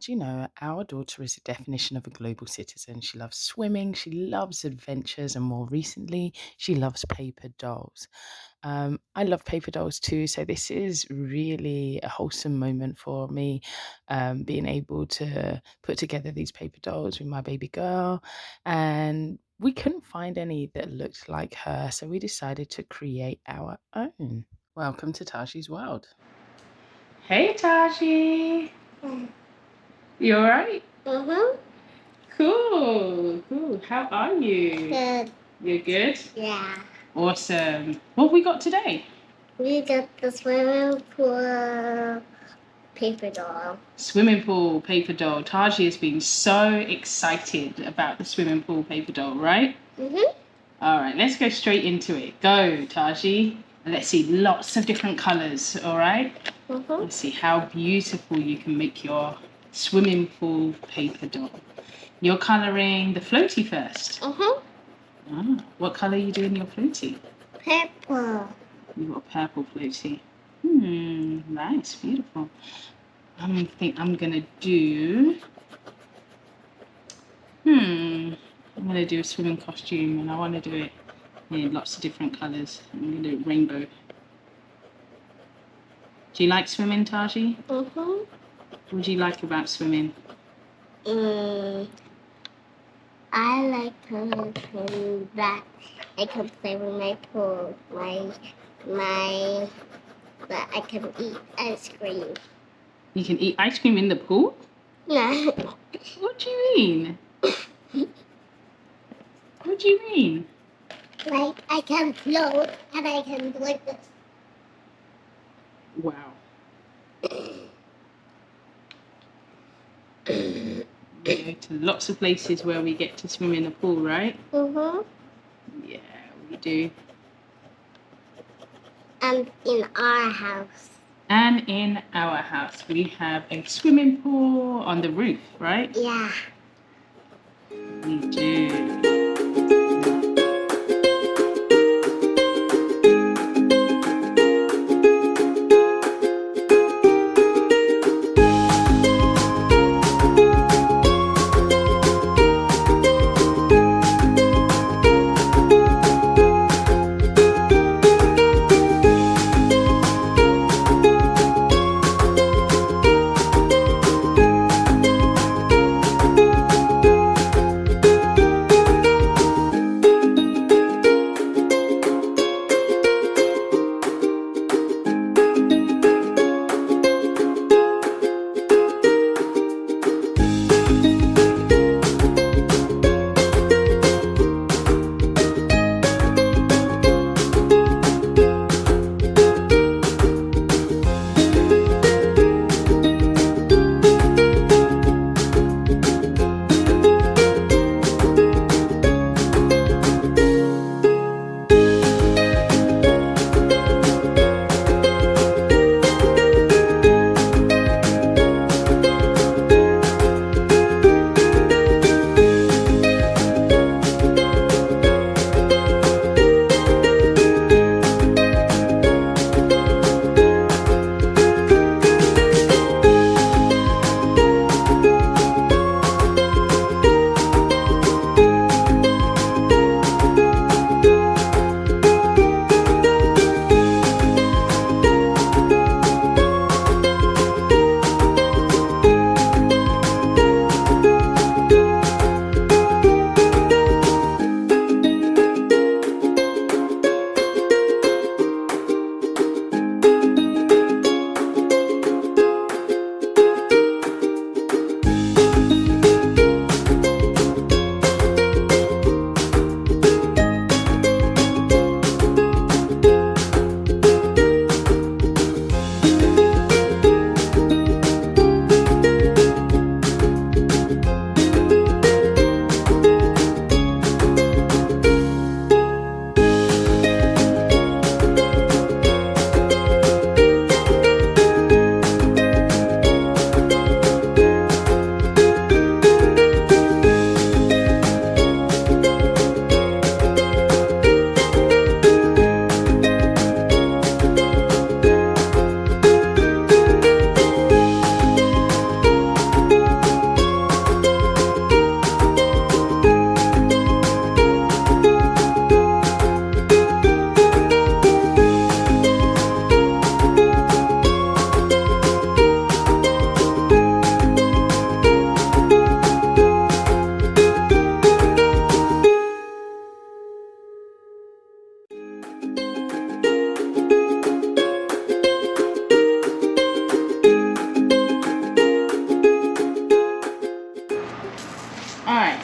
As you know, our daughter is the definition of a global citizen. She loves swimming, she loves adventures, and more recently, she loves paper dolls. I love paper dolls too, so this is really a wholesome moment for me, being able to put together these paper dolls with my baby girl. And we couldn't find any that looked like her, so we decided to create our own. Welcome to Taji's World. Hey, Taji. You all right? Mm-hmm. Cool. How are you? Good. You're good? Yeah. Awesome. What have we got today? We got the swimming pool paper doll. Swimming pool paper doll. Taji has been so excited about the swimming pool paper doll, right? Mm-hmm. All right, let's go straight into it. Go, Taji. And let's see lots of different colours, all right? Mm-hmm. Let's see how beautiful you can make your swimming pool paper doll. You're colouring the floaty first. Mm-hmm. Ah, what colour are you doing your floaty? Purple. You've got a purple floaty. Nice, beautiful. I think I'm gonna do. I'm gonna do a swimming costume, and I want to do it in lots of different colours. I'm gonna do it rainbow. Do you like swimming, Taji? Mm-hmm. What do you like about swimming? I like to play that. I can play with my pool. That I can eat ice cream. You can eat ice cream in the pool? Yeah. What do you mean? What do you mean? Like I can float and I can do like this. Wow. We go to lots of places where we get to swim in the pool, right? Mm-hmm. Yeah, we do. And in our house. And in our house, we have a swimming pool on the roof, right? Yeah. We do.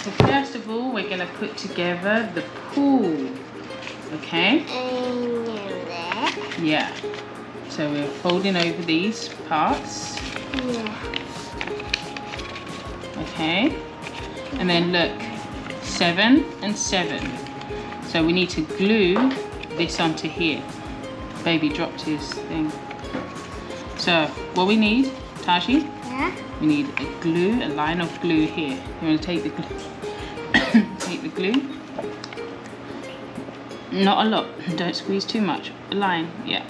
so first of all, we're going to put together the pool. Okay? Yeah. So we're folding over these parts. Yeah. Okay? And then look, 7 and 7. So we need to glue this onto here. Baby dropped his thing. So what we need, Taji? Yeah. We need a glue, a line of glue here. You want to take the glue? Take the glue. Not a lot. Don't squeeze too much. A line, yeah.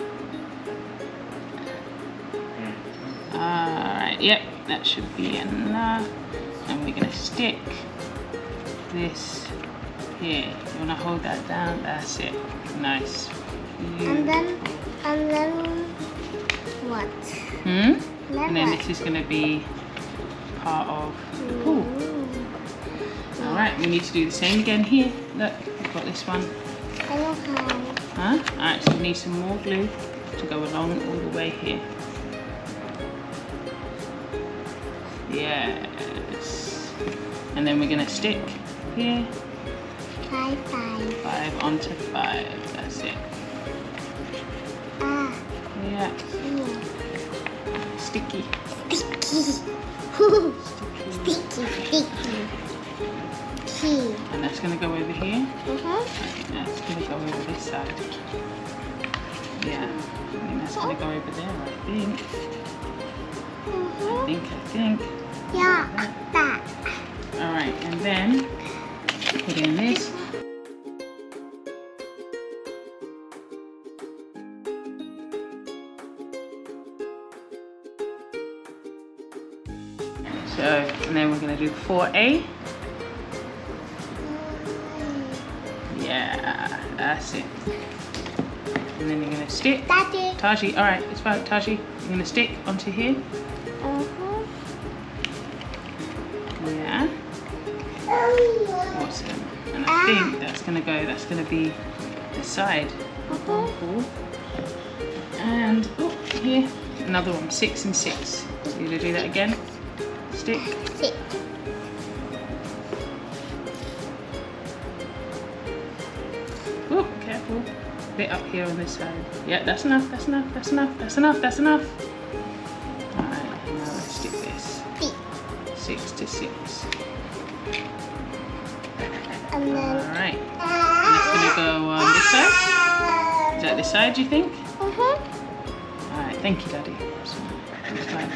Alright, yep, that should be enough. And we're going to stick this here. You want to hold that down? That's it. Nice. And then what? And then this is going to be part of the pool. Alright, we need to do the same again here. Look, we've got this one. Huh? Alright, so we need some more glue to go along all the way here. Yes. And then we're going to stick here. 5. 5 onto 5. That's it. Yeah. Sticky. Sticky. And that's going to go over here. That's going to go over this side. Yeah. I think that's going to go over there, I think. I think. Yeah, that. Alright, and then put in this. So, and then we're going to do 4A. Yeah, that's it. And then you're going to stick. Daddy. Taji, alright, it's fine. Taji, you're going to stick onto here. Yeah. Awesome. And I think that's going to be the side of the pool. And, oh, here, another one, 6 and 6. So you're going to do that again. Stick. 6. Oh, careful. Bit up here on this side. Yeah, that's enough, that's enough, that's enough, that's enough, that's enough. Alright, now let's stick this. 6 to 6. And then. Alright. And it's going to go on this side. Is that this side, do you think? Alright, thank you, Daddy. That's fine.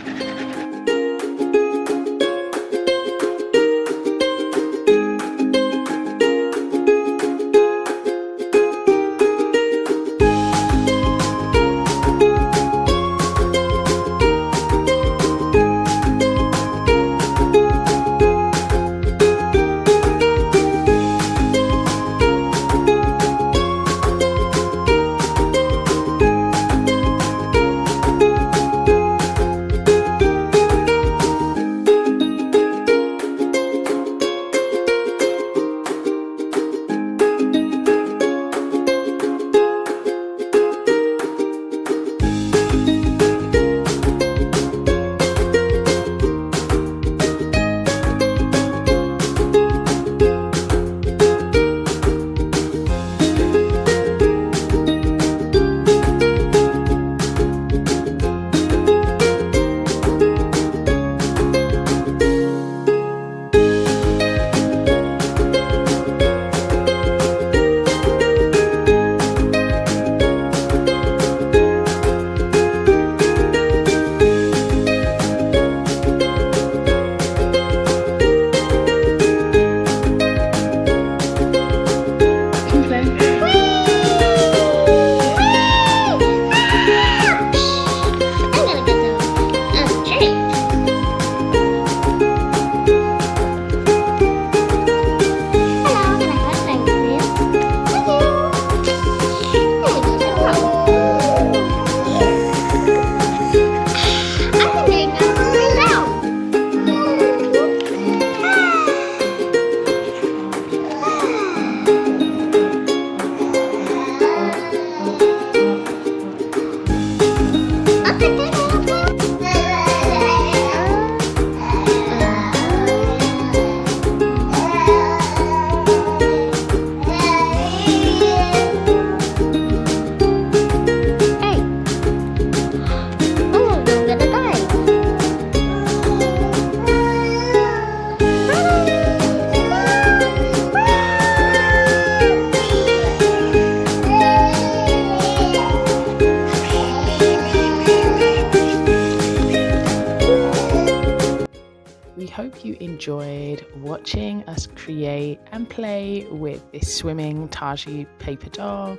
hope you enjoyed watching us create and play with this swimming Taji paper doll.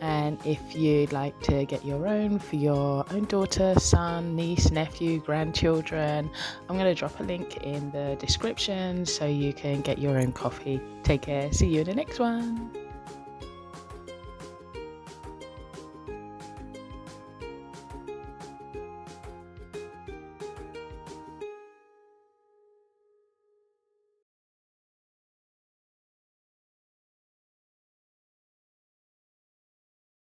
And if you'd like to get your own for your own daughter, son, niece, nephew, grandchildren, I'm going to drop a link in the description so you can get your own copy. Take care. See you in the next one.